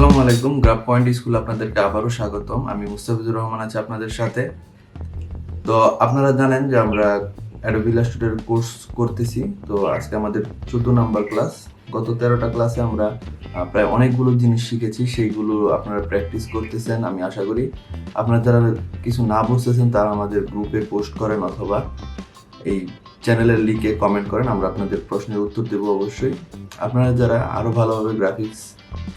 আসসালামু আলাইকুম। Graph point school আপনাদেরকে আবারও স্বাগতম। আমি মুস্তাফিজুর রহমান আছি আপনাদের সাথে। তো আপনারা জানেন যে আমরা অ্যাডোবি ইলাস্ট্রেটর কোর্স করতেছি। তো আজকে আমাদের 14 নাম্বার ক্লাস। গত 13টা ক্লাসে আমরা প্রায় অনেকগুলো জিনিস শিখেছি, সেইগুলো আপনারা প্র্যাকটিস করতেছেন। আমি আশা করি আপনারা যারা কিছু না বুঝতেছেন তারা আমাদের গ্রুপে পোস্ট করেন অথবা এই চ্যানেলের লিঙ্কে কমেন্ট করেন, আমরা আপনাদের প্রশ্নের উত্তর দেবো অবশ্যই। আপনারা যারা আরও ভালোভাবে গ্রাফিক্স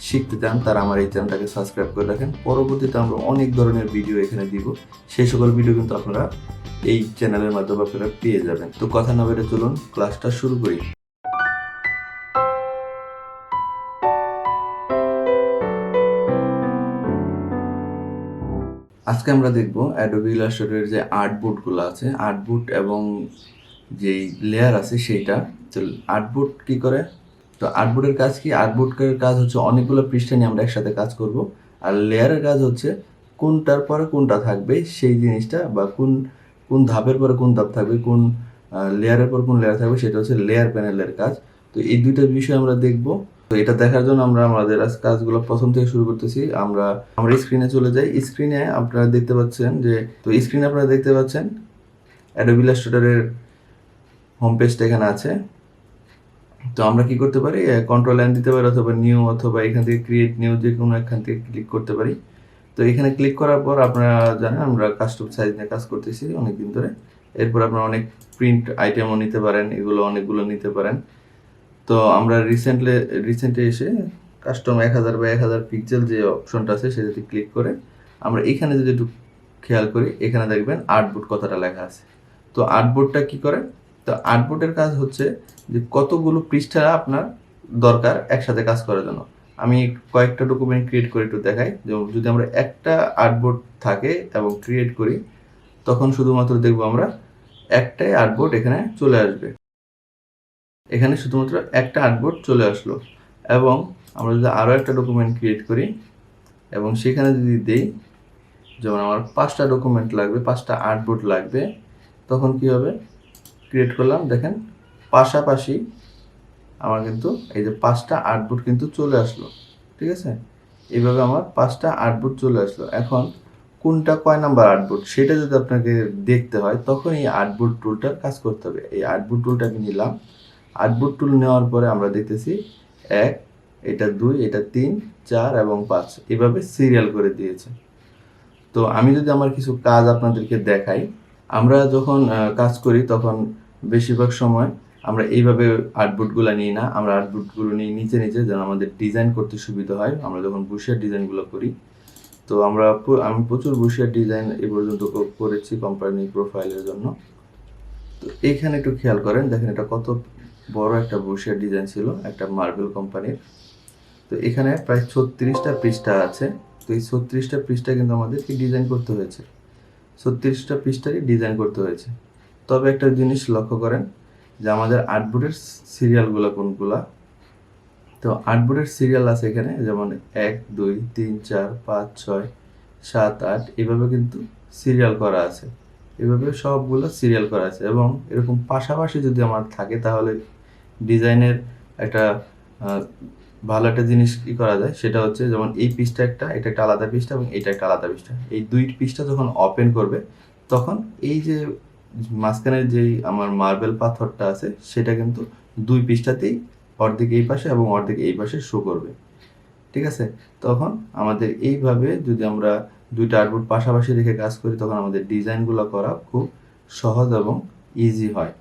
শিখতে চান তারা আমার এই চ্যানেলটাকে সাবস্ক্রাইব করে রাখেন। পরবর্তীতে আমরা অনেক ধরনের ভিডিও এখানে দিব, সেই সকল ভিডিও কিন্তু আপনারা এই চ্যানেলের মাধ্যমে আপনারা পেয়ে যাবেন। তো কথা না বেড়ে চলুন ক্লাসটা শুরু করি। আজকে আমরা দেখব অ্যাডোবি ইলাস্ট্রেটরের যে আর্টবোর্ডগুলো আছে, আর্টবোর্ড এবং যেই লেয়ার আছে সেইটা। তো আর্টবোর্ড কি করে? তো আর্টবোর্ডের কাজ কি? আর্টবোর্ডের কাজ হচ্ছে অনেকগুলো পৃষ্ঠা নিয়ে আমরা একসাথে কাজ করব। আর লেয়ারের কাজ হচ্ছে কোনটার পরে কোনটা থাকবে সেই জিনিসটা, বা কোন কোন ধাপের পরে কোন ধাপ থাকবে, কোন লেয়ারের পর কোন লেয়ার থাকবে, সেটা হচ্ছে লেয়ার প্যানেলের কাজ। তো এই দুইটা বিষয় আমরা দেখব। তো এটা দেখার জন্য আমরা আমাদের কাজগুলো প্রথম থেকে শুরু করতেছি। আমরা স্ক্রিনে চলে যাই। স্ক্রিনে আপনারা দেখতে পাচ্ছেন যে, তো স্ক্রিনে আপনারা দেখতে পাচ্ছেন অ্যাডোবি ইলাস্ট্রেটরের হোম পেজটা এখানে আছে। তো আমরা কি করতে পারি? কন্ট্রোল এন দিতে পারি, অথবা নিউ, অথবা এখান থেকে ক্রিয়েট নিউ, যে কোনো এখান থেকে ক্লিক করতে পারি। তো এখানে ক্লিক করার পর আপনারা জানেন আমরা কাস্টম সাইজ নিয়ে কাজ করতেছি অনেকদিন ধরে। এরপর আপনারা অনেক প্রিন্ট আইটেমও নিতে পারেন, এগুলো অনেকগুলো নিতে পারেন। তো আমরা রিসেন্টলি এসে কাস্টম 1000 বা 1000 পিক্সেল যে অপশনটা আছে সেটাতে ক্লিক করে আমরা এখানে যদি একটু খেয়াল করি, এখানে দেখবেন আর্টবোর্ড কথাটা লেখা আছে। তো আর্টবোর্ডটা কি করে? তো আর্টবোর্ডের কাজ হচ্ছে যে কতগুলো পৃষ্ঠা আপনার দরকার একসাথে কাজ করার জন্য। আমি কয়েকটা ডকুমেন্ট ক্রিয়েট করে একটু দেখাই। যেমন যদি আমরা একটা আর্টবোর্ড থাকে এবং ক্রিয়েট করি, তখন শুধুমাত্র দেখবো আমরা একটাই আর্টবোর্ড এখানে চলে আসবে। এখানে শুধুমাত্র একটা আর্টবোর্ড চলে আসলো। এবং আমরা যদি আরও একটা ডকুমেন্ট ক্রিয়েট করি এবং সেখানে যদি দেই, যেমন আমার 5টা ডকুমেন্ট লাগবে, 5টা আর্টবোর্ড লাগবে, তখন কি হবে? ক্রিয়েট করলাম, দেখেন পাশাপাশি আমার কিন্তু এই যে 5টা আর্টবোর্ড কিন্তু চলে আসলো। ঠিক আছে, এইভাবে আমার 5টা আর্টবোর্ড চলে আসলো। এখন কোনটা কয় নাম্বার আর্টবোর্ড সেটা যদি আপনাকে দেখতে হয়, তখন এই আর্টবোর্ড টুলটার কাজ করতে হবে। এই আর্টবোর্ড টুলটা আমি নিলাম। আর্টবোর্ড টুল নেওয়ার পরে আমরা দেখতেছি 1, এটা 2, এটা 3, 4 এবং 5 এভাবে সিরিয়াল করে দিয়েছে। তো আমি যদি আমার কিছু কাজ আপনাদেরকে দেখাই, আমরা যখন কাজ করি তখন বেশিরভাগ সময় আমরা এইভাবে আর্টবোর্ডগুলো নিই না, আমরা আর্টবোর্ডগুলো নিই নিচে নিচে, যেন আমাদের ডিজাইন করতে সুবিধা হয়। আমরা যখন বুশিয়ার ডিজাইনগুলো করি, তো আমি প্রচুর বুশিয়ার ডিজাইন এ পর্যন্ত করেছি কোম্পানি প্রোফাইলের জন্য। তো এইখানে একটু খেয়াল করেন, দেখেন এটা কত বড় একটা বুশিয়ার ডিজাইন ছিল একটা মার্বেল কোম্পানির। তো এখানে প্রায় 36টা পৃষ্ঠা আছে। তো এই 36টা পৃষ্ঠা কিন্তু আমাদেরকে ডিজাইন করতে হয়েছে, 36টা পৃষ্ঠারই ডিজাইন করতে হয়েছে। তবে একটা জিনিস লক্ষ্য করেন যে আমাদের আর্টবোর্ডের সিরিয়ালগুলো কোনগুলা। তো আর্টবোর্ডের সিরিয়াল আছে এখানে, যেমন 1, 2, 3, 4, 5, 6, 7, 8 এভাবে কিন্তু সিরিয়াল করা আছে। এভাবে সবগুলো সিরিয়াল করা আছে। এবং এরকম পাশাপাশি যদি আমার থাকে, তাহলে ডিজাইনের একটা ভালো একটা জিনিস কি করা যায়, সেটা হচ্ছে যেমন এই পৃষ্ঠা এটা একটা আলাদা পৃষ্ঠা এবং এটা একটা আলাদা পৃষ্ঠা। এই দুই পৃষ্ঠা যখন ওপেন করবে, তখন এই যে মাঝখানের যেই আমার মার্বেল পাথরটা আছে সেটা কিন্তু দুই পৃষ্ঠাতেই অর্ধেক এই পাশে এবং অর্ধেক এই পাশে শো করবে। ঠিক আছে, তখন আমাদের এইভাবে যদি আমরা দুইটা আর্টবোর্ড পাশাপাশি রেখে কাজ করি, তখন আমাদের ডিজাইনগুলো করা খুব সহজ এবং ইজি হয়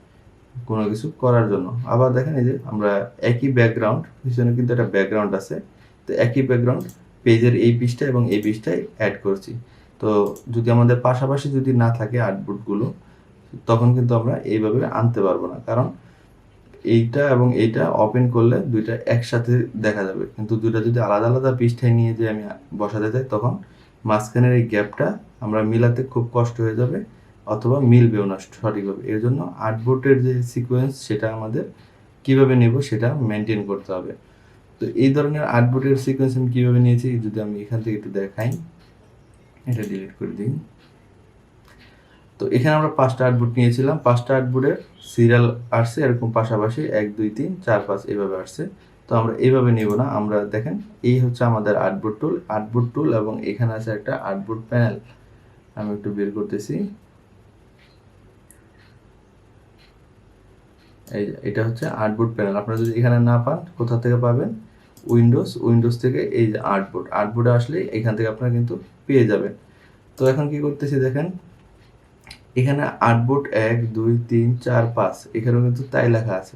কোনো কিছু করার জন্য। আবার দেখেন এই যে আমরা একই ব্যাকগ্রাউন্ড, পিছনে কিন্তু একটা ব্যাকগ্রাউন্ড আছে। তো একই ব্যাকগ্রাউন্ড পেজের এই পৃষ্ঠা এবং এই পৃষ্ঠায় অ্যাড করছি। তো যদি আমাদের পাশাপাশি যদি না থাকে আর্টবোর্ডগুলো, তখন কিন্তু আমরা এইভাবে আনতে পারবো না, কারণ এইটা এবং এইটা ওপেন করলে দুইটা একসাথে দেখা যাবে। কিন্তু দুইটা যদি আলাদা আলাদা পৃষ্ঠায় নিয়ে যে আমি বসাতে চাই, তখন মাঝখানের এই গ্যাপটা আমরা মিলাতে খুব কষ্ট হয়ে যাবে, অথবা মিলবেও না সঠিকভাবে। এর জন্য আর্টবোর্ডের যে সিকোয়েন্স সেটা আমাদের কিভাবে নেব সেটা মেনটেন করতে হবে। তো এই ধরনের আর্টবোর্ডের সিকোয়েন্স আমি কীভাবে নিয়েছি যদি আমি এখান থেকে একটু দেখাই, এটা ডিলিট করে দিই। তো এখানে আমরা 5টা আর্টবোর্ড নিয়েছিলাম, 5টা আর্টবোর্ডের সিরিয়াল আসছে এরকম পাশাপাশি 1, 2, 3, 4, 5 এভাবে আসছে। তো তো আমরা এইভাবে নিব না, আমরা দেখেন এই হচ্ছে আমাদের আর্টবোর্ড টুল এবং এখানে আছে একটা আর্টবোর্ড প্যানেল। আমি একটু বের করতেছি, এই যে এটা হচ্ছে আর্টবোর্ড প্যানেল। আপনারা যদি এখানে না পান, কোথা থেকে পাবেন? উইন্ডোজ থেকে এই যে আর্টবোর্ডে আসলে এখান থেকে আপনারা কিন্তু পেয়ে যাবেন। তো এখন কি করতেছি দেখেন, এখানে আর্টবোর্ড 1 2 3 4 5 এখানেও কিন্তু তাই লেখা আছে,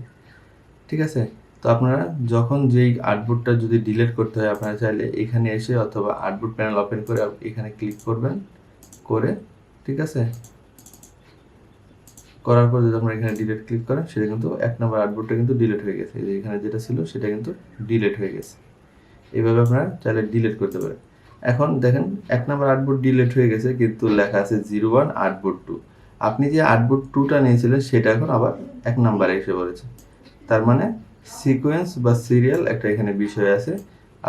ঠিক আছে। তো আপনারা যখন যেই আর্টবোর্ডটা যদি ডিলিট করতে হয়, আপনারা চাইলে এখানে এসে অথবা আর্টবোর্ড প্যানেল ওপেন করে এখানে ক্লিক করবেন, করে ঠিক আছে, করার পর যদি আপনারা এখানে ডিলিট ক্লিক করেন, সেটা কিন্তু 1 নম্বর আর্টবোর্ডটা কিন্তু ডিলিট হয়ে গেছে। এই যে এখানে যেটা ছিল সেটা কিন্তু ডিলিট হয়ে গেছে। এইভাবে আপনারা চাইলে ডিলিট করতে পারেন। এখন দেখেন 1 নম্বর আর্টবোর্ড ডিলিট হয়ে গেছে, কিন্তু লেখা আছে 01 আর্টবোর্ড 2। আপনি যে আর্টবোর্ড 2টা নিয়েছিলেন সেটা এখন আবার 1 নম্বরে এসে পড়েছে। তার মানে সিকোয়েন্স বা সিরিয়াল একটা এখানে বিষয় আছে।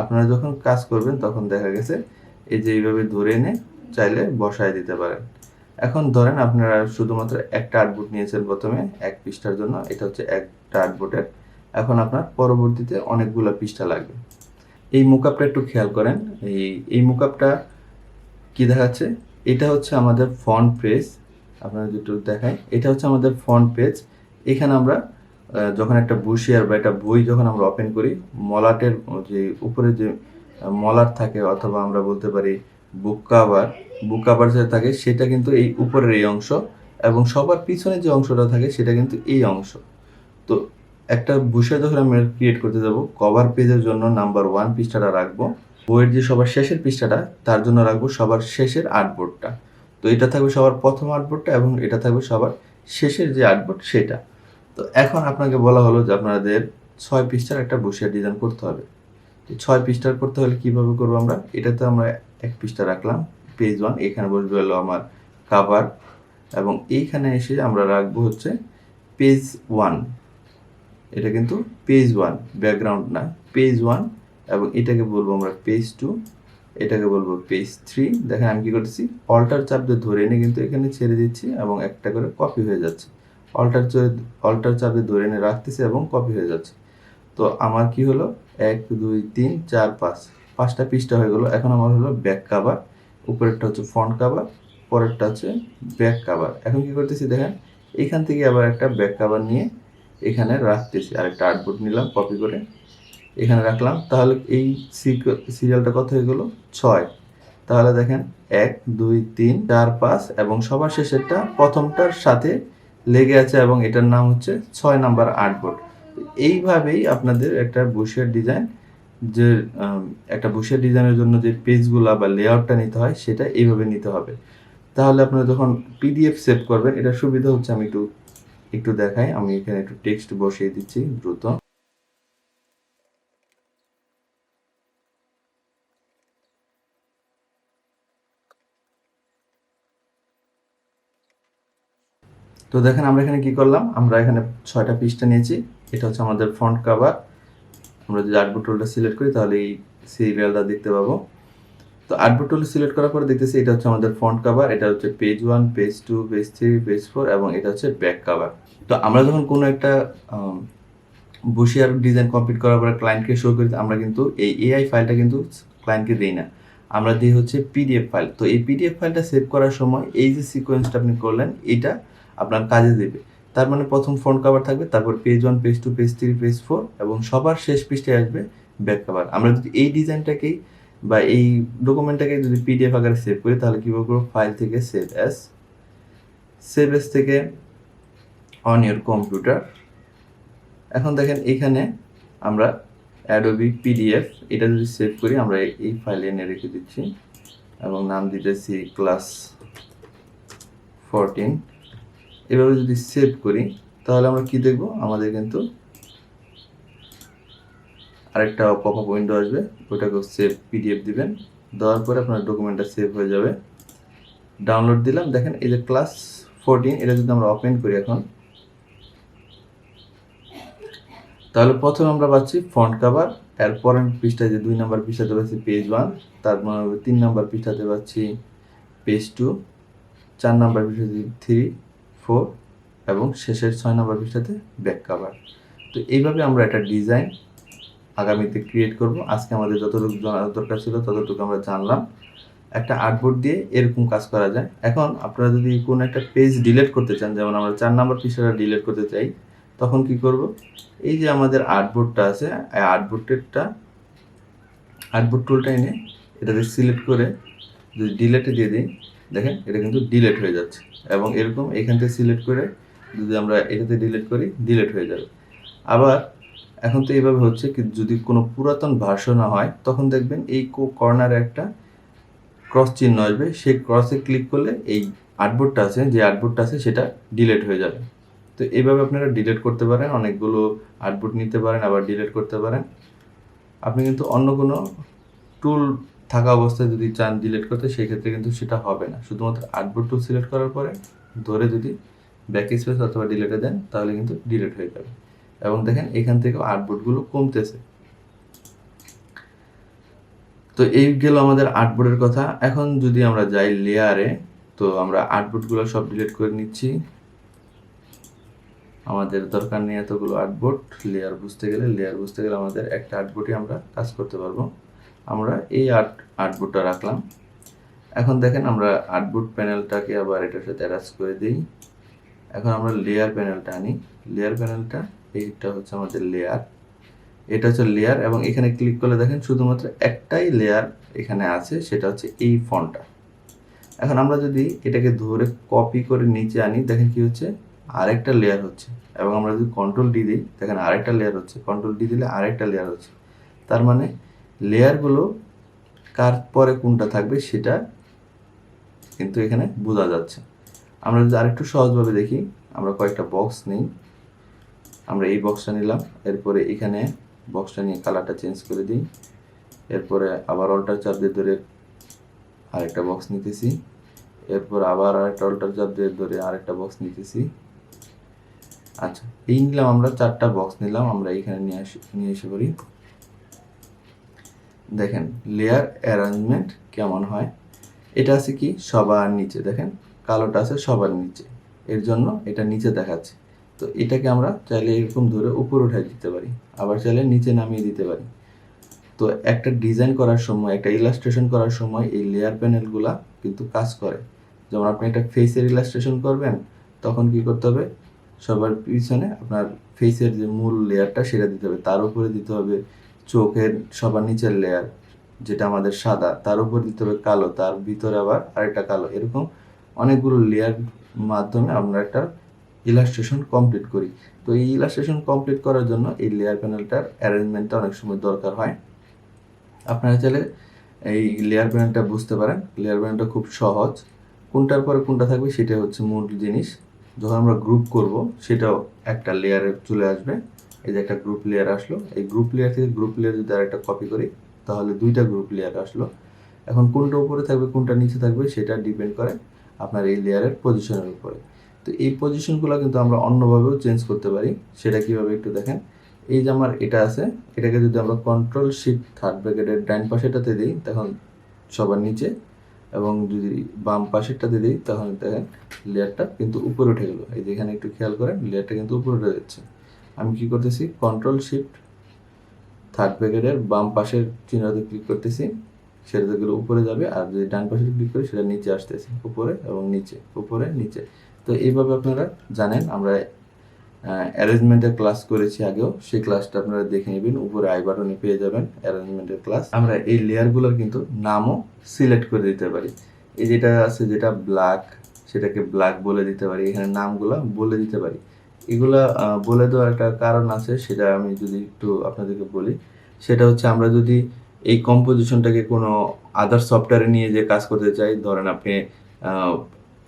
আপনারা যখন কাজ করবেন তখন দেখা গেছে এই যে এইভাবে ধরে এনে চাইলে বসায় দিতে পারেন। এখন ধরেন আপনারা শুধুমাত্র একটা আর্টবোর্ড নিয়েছেন প্রথমে 1 পৃষ্ঠার জন্য, এটা হচ্ছে একটা আর্টবোর্ডের। এখন আপনার পরবর্তীতে অনেকগুলো পৃষ্ঠা লাগবে। এই মুকআপটা একটু খেয়াল করেন, এই মুকআপটা কি দেখাচ্ছে? এটা হচ্ছে আমাদের ফন্ট পেজ। আপনারা যদি দেখাই, এটা হচ্ছে আমাদের ফন্ট পেজ। এখানে আমরা যখন একটা বুশিয়ার বা একটা বই যখন আমরা ওপেন করি, মলাটের যে উপরে যে মলাট থাকে, অথবা আমরা বলতে পারি বুক কাভার যেটা থাকে, সেটা কিন্তু এই উপরের এই অংশ, এবং সবার পিছনে যে অংশটা থাকে সেটা কিন্তু এই অংশ। তো একটা বুশিয়ার যখন আমরা ক্রিয়েট করতে যাব, কভার পেজের জন্য নাম্বার 1 পৃষ্ঠাটা রাখবো, বইয়ের যে সবার শেষের পৃষ্ঠাটা তার জন্য রাখবো সবার শেষের আর্টবোর্ডটা। তো এটা থাকবে সবার প্রথম আর্টবোর্ডটা, এবং এটা থাকবে সবার শেষের যে আর্টবোর্ড সেটা। তো এখন আপনাকে বলা হলো যে আপনাদের 6 পৃষ্ঠার একটা বুশিয়ার ডিজাইন করতে হবে। 6 পৃষ্ঠার করতে হলে কিভাবে করবো? আমরা এটাতে আমরা 1 পৃষ্ঠা রাখলাম, পেজ 1, এখানে বসবে হলো আমার কাভার, এবং এইখানে এসে আমরা রাখবো হচ্ছে পেজ 1। এটা কিন্তু পেজ 1, ব্যাকগ্রাউন্ড না, পেজ 1। এবং এটাকে বলবো আমরা পেজ 2, এটাকে বলবো পেজ 3। দেখেন আমি কি করতেছি, অল্টার চাপ দিয়ে ধরে এনে কিন্তু এখানে ছেড়ে দিচ্ছি এবং একটা করে কপি হয়ে যাচ্ছে। অল্টার চাপ দিয়ে ধরে এনে রাখতেছি এবং কপি হয়ে যাচ্ছে। তো আমার কি হলো, 1 2 3 4 5, 5টা পৃষ্ঠা হয়ে গেল। এখন আমার হলো ব্যাক কাভার, উপরেরটা হচ্ছে ফ্রন্ট কাভার, পরেরটা হচ্ছে ব্যাক কাভার। এখন কি করতেছি দেখেন, এখান থেকে আবার একটা ব্যাক কাভার নিয়ে এখানে রাখতেছি, আরেকটা আর্টবোর্ড নিলাম কপি করে এখানে রাখলাম। তাহলে এই সিরিয়ালটা কত হয়ে গেল? 6। তাহলে দেখেন 1 2 3 4 5, এবং সবার শেষেরটা প্রথমটার সাথে লেগে আছে, এবং এটার নাম হচ্ছে 6 নাম্বার আর্টবোর্ড। এইভাবেই আপনাদের একটা বুশিয়ার ডিজাইন, যে একটা বুশিয়ার ডিজাইনের জন্য যে পেজগুলা বা লেআউটটা নিতে হয় সেটা এইভাবে নিতে হবে। তাহলে আপনারা যখন পিডিএফ সেভ করবেন, এটা সুবিধা হচ্ছে, আমি একটু দেখাই। আমি এখানে একটু টেক্সট বসিয়ে দিচ্ছি দ্রুত। তো দেখেন আমরা এখানে কি করলাম, আমরা এখানে 6টা পৃষ্ঠা নিয়েছি। এটা হচ্ছে আমাদের ফ্রন্ট কাভার। আমরা যদি আর্টবোর্ড টুলটা সিলেক্ট করি তাহলে এই সিরিয়ালটা দেখতে পাবো। তো আর্টবোর্ড টুল সিলেক্ট করার পরে দেখতেছি এটা হচ্ছে আমাদের ফ্রন্ট কাভার, এটা হচ্ছে পেজ 1, পেজ 2, পেজ 3, পেজ 4, এবং এটা হচ্ছে ব্যাক কাভার। তো আমরা যখন কোনো একটা বুশিয়ার ডিজাইন কমপ্লিট করার পরে ক্লায়েন্টকে শো করি, আমরা কিন্তু এই এআই ফাইলটা কিন্তু ক্লায়েন্টকে দিই না, আমরা দিই হচ্ছে পিডিএফ ফাইল। তো এই পিডিএফ ফাইলটা সেভ করার সময় এই যে সিকোয়েন্সটা আপনি করলেন, এটা আপনার কাজে দেবে। তার মানে প্রথম ফ্রন্ট কভার থাকবে, তারপর পেজ 1, পেজ 2, পেজ 3, পেজ 4, এবং সবার শেষ পৃষ্ঠায় আসবে ব্যাক কভার। আমরা যদি এই ডিজাইনটাকেই বা এই ডকুমেন্টটাকে যদি পিডিএফ আকারে সেভ করি, তাহলে কীভাবে করবো, ফাইল থেকে সেভ এস থেকে অন ইউর কম্পিউটার। এখন দেখেন এখানে আমরা অ্যাডোবি পিডিএফ এটা যদি সেভ করি, আমরা এই ফাইলে এনে রেখে দিচ্ছি এবং নাম দিতেছি ক্লাস 14। এভাবে যদি সেভ করি তাহলে আমরা কি দেখব, আমাদের কিন্তু আরেকটা পপ আপ উইন্ডো আসবে, ওটাকেও সেভ পিডিএফ দিবেন। দেওয়ার পরে আপনার ডকুমেন্টটা সেভ হয়ে যাবে। ডাউনলোড দিলাম, দেখেন এই যে ক্লাস 14, এটা যদি আমরা ওপেন করি এখন, তাহলে প্রথমে আমরা পাচ্ছি ফ্রন্ট কভার, এর পরের পৃষ্ঠায় যে 2 নম্বর পৃষ্ঠাতে পাচ্ছি পেজ 1, তারপর 3 নম্বর পৃষ্ঠাতে পাচ্ছি পেজ 2, 4 নম্বর পৃষ্ঠাতে 3, 4, এবং শেষের 6 নম্বর পৃষ্ঠাতে ব্যাক কভার। তো এইভাবে আমরা একটা ডিজাইন আগামীতে ক্রিয়েট করব। আজকে আমাদের যতটুকু জানার দরকার ছিল ততটুকু আমরা জানলাম। একটা আর্টবোর্ড দিয়ে এরকম কাজ করা যায়। এখন আপনারা যদি কোনো একটা পেজ ডিলিট করতে চান, যেমন আমরা 4 নাম্বার পৃষ্ঠাটা ডিলিট করতে চাই, তখন কি করব? এই যে আমাদের আর্টবোর্ডটা আছে, এই আর্টবোর্ড টুলটা এনে এটাকে সিলেক্ট করে যদি ডিলেটে দিয়ে দিই, দেখেন এটা কিন্তু ডিলেট হয়ে যাচ্ছে। এবং এরকম এখান থেকে সিলেক্ট করে যদি আমরা এটাতে ডিলিট করি, ডিলেট হয়ে যাবে। আবার এখন তো এইভাবে হচ্ছে কি, যদি কোনো পুরাতন ভার্সন হয় তখন দেখবেন এই কর্নারে একটা ক্রস চিহ্ন আসবে, সেই ক্রসে ক্লিক করলে এই আর্টবোর্ডটা আছে সেটা ডিলিট হয়ে যাবে। তো এইভাবে আপনারা ডিলিট করতে পারেন, অনেকগুলো আর্টবোর্ড নিতে পারেন, আবার ডিলিট করতে পারেন। আপনি কিন্তু অন্য কোনো টুল থাকা অবস্থায় যদি চান ডিলিট করতে, সেই ক্ষেত্রে কিন্তু সেটা হবে না। শুধুমাত্র আর্টবোর্ড টুল সিলেক্ট করার পরে ধরে যদি ব্যাক স্পেস অথবা ডিলিটে দেন, তাহলে কিন্তু ডিলিট হয়ে যাবে। এবং দেখেন এখান থেকে আর্টবোর্ডগুলো কমতেছে। তো এই গেল আমাদের আর্টবোর্ডের কথা। এখন যদি আমরা যাই লেয়ারে, তো আমরা আর্টবোর্ডগুলো সব ডিলিট করে নিচ্ছি। আমাদের দরকার নেই এতগুলো আর্টবোর্ড। লেয়ার বুঝতে গেলে আমাদের একটা আর্টবোর্ডই আমরা কাজ করতে পারবো। আমরা এই আর্টবোর্ডটা রাখলাম। এখন দেখেন আমরা আর্টবোর্ড প্যানেলটাকে আবার এটার সাথে অ্যাটাচ করে দিই। এখন আমরা লেয়ার প্যানেলটা আনি। লেয়ার প্যানেলটা এইটা হচ্ছে আমাদের লেয়ার, এটা হচ্ছে লেয়ার। এবং এখানে ক্লিক করলে দেখেন শুধুমাত্র একটাই লেয়ার এখানে আছে, সেটা হচ্ছে এই ফন্টটা। এখন আমরা যদি এটাকে ধরে কপি করে নিচে আনি, দেখেন কি হচ্ছে, আরেকটা লেয়ার হচ্ছে। এবং আমরা যদি কন্ট্রোল ডি দিই, দেখেন আরেকটা লেয়ার হচ্ছে। কন্ট্রোল ডি দিলে আরেকটা লেয়ার হচ্ছে। তার মানে লেয়ারগুলো কার পরে কোনটা থাকবে সেটা কিন্তু এখানে বোঝা যাচ্ছে। আমরা যদি আরেকটু সহজভাবে দেখি, আমরা কয়েকটা বক্স নিই। আমরা এই বক্সটা নিলাম, এরপরে এখানে বক্সটা নিয়ে কালারটা চেঞ্জ করে দিই। এরপরে আবার অল্টার চাপ দিয়ে ধরে আরেকটা বক্স নিতেছি। এরপর আবার আরেকটা অল্টার চাপ দিয়ে ধরে আরেকটা বক্স নিতেছি। আচ্ছা, এই নিলাম, আমরা 4টা বক্স নিলাম। আমরা এখানে নিয়ে এসে করি। দেখেন লেয়ার অ্যারেঞ্জমেন্ট কেমন হয়। এটা আছে কি সবার নিচে, দেখেন কালোটা আছে সবার নিচে, এর জন্য এটা নিচে দেখাচ্ছে। তো এটাকে আমরা চাইলে এরকম ধরে উপরে উঠাই দিতে পারি, আবার চাইলে নিচে নামিয়ে দিতে পারি। তো একটা ডিজাইন করার সময়, একটা ইলাস্ট্রেশন করার সময় এই লেয়ার প্যানেলগুলা কিন্তু কাজ করে। যেমন আপনি একটা ফেসের ইলাস্ট্রেশন করবেন, তখন কি করতে হবে, সবার পিছনে আপনার ফেসের যে মূল লেয়ারটা সেটা দিতে হবে, তার উপরে দিতে হবে চোখের সবার নিচের লেয়ার যেটা আমাদের সাদা, তার উপর দিতে হবে কালো, তার ভিতরে আবার আরেকটা কালো। এরকম অনেকগুলো লেয়ার মাধ্যমে আমরা একটা ইলাস্ট্রেশন কমপ্লিট করি। তো এই ইলাস্ট্রেশন কমপ্লিট করার জন্য এই লেয়ার প্যানেলটার অ্যারেঞ্জমেন্টটা অনেক সময় দরকার হয়। আপনারা চাইলে এই লেয়ার প্যানেলটা বুঝতে পারেন। লেয়ার প্যানেলটা খুব সহজ, কোনটার পরে কোনটা থাকবে সেটা হচ্ছে মূল জিনিস। যখন আমরা গ্রুপ করব, সেটাও একটা লেয়ারে চলে আসবে। এই যে একটা গ্রুপ লেয়ার আসলো, এই গ্রুপ লেয়ার থেকে গ্রুপ লেয়ার যদি আরেকটা কপি করি, তাহলে 2টা গ্রুপ লেয়ার আসলো। এখন কোনটা উপরে থাকবে কোনটা নিচে থাকবে সেটা ডিপেন্ড করে আপনার এই লেয়ারের পজিশনের উপরে। তো এই পজিশনগুলো কিন্তু আমরা অন্যভাবেও চেঞ্জ করতে পারি। সেটা কীভাবে একটু দেখেন। এই যে আমার এটা আছে, এটাকে যদি আমরা কন্ট্রোল শিফট থার্ড ব্র্যাকেটের ডান পাশেটাতে দিই, তখন সবার নিচে, এবং যদি বাম পাশেরটাতে দিই, তখন দেখেন লেয়ারটা কিন্তু উপরে উঠে গেলো। এই যে এখানে একটু খেয়াল করেন, লেয়ারটা কিন্তু উপরে উঠে যাচ্ছে। আমি কি করতেছি, কন্ট্রোল শিফট থার্ড ব্র্যাকেটের বাম পাশের চিহ্নতে ক্লিক করতেছি, সেটা গেলে উপরে যাবে। আর যদি ডান পাশে ক্লিক করি, সেটা নিচে আসতেছে, উপরে এবং নিচে, উপরে নিচে। তো এইভাবে আপনারা জানেন, আমরা অ্যারেঞ্জমেন্টের ক্লাস করেছি আগেও, সেই ক্লাসটা আপনারা দেখে নেবেন, উপরে আই বাটনে পেয়ে যাবেন অ্যারেঞ্জমেন্টের ক্লাস। আমরা এই লেয়ারগুলোর কিন্তু নামও সিলেক্ট করে দিতে পারি। এই যেটা আছে, যেটা ব্ল্যাক, সেটাকে ব্ল্যাক বলে দিতে পারি, এখানে নামগুলো বলে দিতে পারি। এগুলা বলে দেওয়ার একটা কারণ আছে, সেটা আমি যদি একটু আপনাদেরকে বলি। সেটা হচ্ছে, আমরা যদি এই কম্পোজিশনটাকে কোনো আদার সফটওয়্যারে নিয়ে যে কাজ করতে চাই, ধরেন আপনি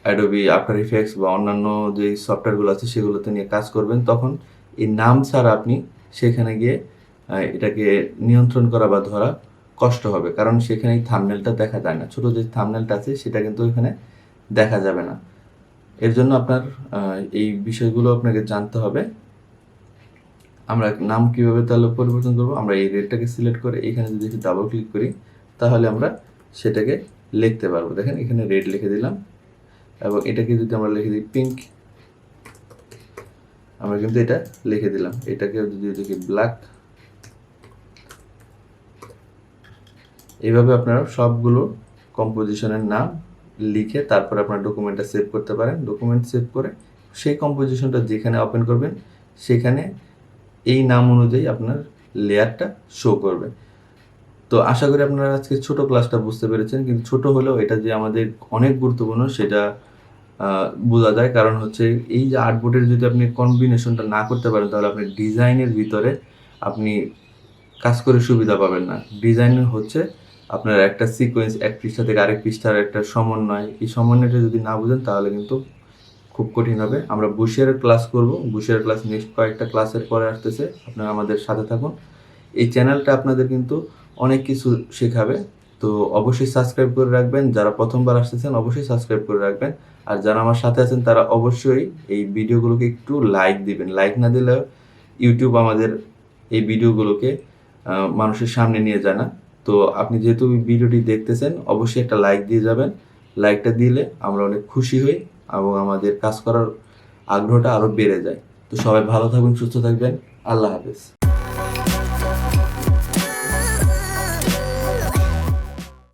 অ্যাডোবি আফটার ইফেক্টস বা অন্যান্য যে সফটওয়্যারগুলো আছে সেগুলোতে নিয়ে কাজ করবেন, তখন এই নাম ছাড়া আপনি সেখানে গিয়ে এটাকে নিয়ন্ত্রণ করা বা ধরা কষ্ট হবে, কারণ সেখানে এই থাম্বনেলটা দেখা যায় না। ছোট যে থাম্বনেলটা আছে সেটা কিন্তু এখানে দেখা যাবে না। এর জন্য আপনার এই বিষয়গুলো আপনাকে জানতে হবে। আমরা নাম কিভাবে তাহলে পরিবর্তন করব, আমরা এই রেডটাকে সিলেক্ট করে এখানে যদি ডাবল ক্লিক করি, তাহলে আমরা সেটাকে লিখতে পারবো। দেখেন এখানে রেড লিখে দিলাম, এবং এটাকে যদি আমরা লিখে দিই পিঙ্ক, আমরা কিন্তু এটা লিখে দিলাম। এটাকে যদি দেখি ব্ল্যাক, এইভাবে আপনারা সবগুলো কম্পোজিশনের নাম লিখে তারপর আপনার ডকুমেন্টটা সেভ করতে পারেন। ডকুমেন্ট সেভ করে সেই কম্পোজিশনটা যেখানে ওপেন করবেন সেখানে এই নাম অনুযায়ী আপনার লেয়ারটা শো করবে। তো আশা করি আপনারা আজকে ছোট ক্লাসটা বুঝতে পেরেছেন, কিন্তু ছোট হলেও এটা যে আমাদের অনেক গুরুত্বপূর্ণ সেটা বোঝা যায়। কারণ হচ্ছে এই যে আর্টবোর্ডের যদি আপনি কম্বিনেশনটা না করতে পারেন তাহলে আপনি ডিজাইনের ভিতরে আপনি কাজ করে সুবিধা পাবেন না। ডিজাইন হচ্ছে আপনার একটা সিকোয়েন্স, এক পৃষ্ঠা থেকে আরেক পৃষ্ঠার একটা সমন্বয়। এই সমন্বয়টা যদি না বুঝেন তাহলে কিন্তু খুব কঠিন হবে। আমরা বুশিয়ারের ক্লাস করব। বুশিয়ারের ক্লাস নেক্সট কয়েকটা ক্লাসের পরে আসতেছে, আপনারা আমাদের সাথে থাকুন। এই চ্যানেলটা আপনাদের কিন্তু অনেক কিছু শেখাবে, তো অবশ্যই সাবস্ক্রাইব করে রাখবেন। যারা প্রথমবার আসতেছেন অবশ্যই সাবস্ক্রাইব করে রাখবেন, আর যারা আমার সাথে আছেন তারা অবশ্যই এই ভিডিওগুলোকে একটু লাইক দিবেন। লাইক না দিলেও ইউটিউব আমাদের এই ভিডিওগুলোকে মানুষের সামনে নিয়ে যায় না। তো আপনি যেহেতু ভিডিওটি দেখতেছেন অবশ্যই একটা লাইক দিয়ে যাবেন। লাইকটা দিলে আমরা অনেক খুশি হই এবং আমাদের কাজ করার আগ্রহটা আরও বেড়ে যায়। তো সবাই ভালো থাকবেন, সুস্থ থাকবেন। আল্লাহ হাফেজ।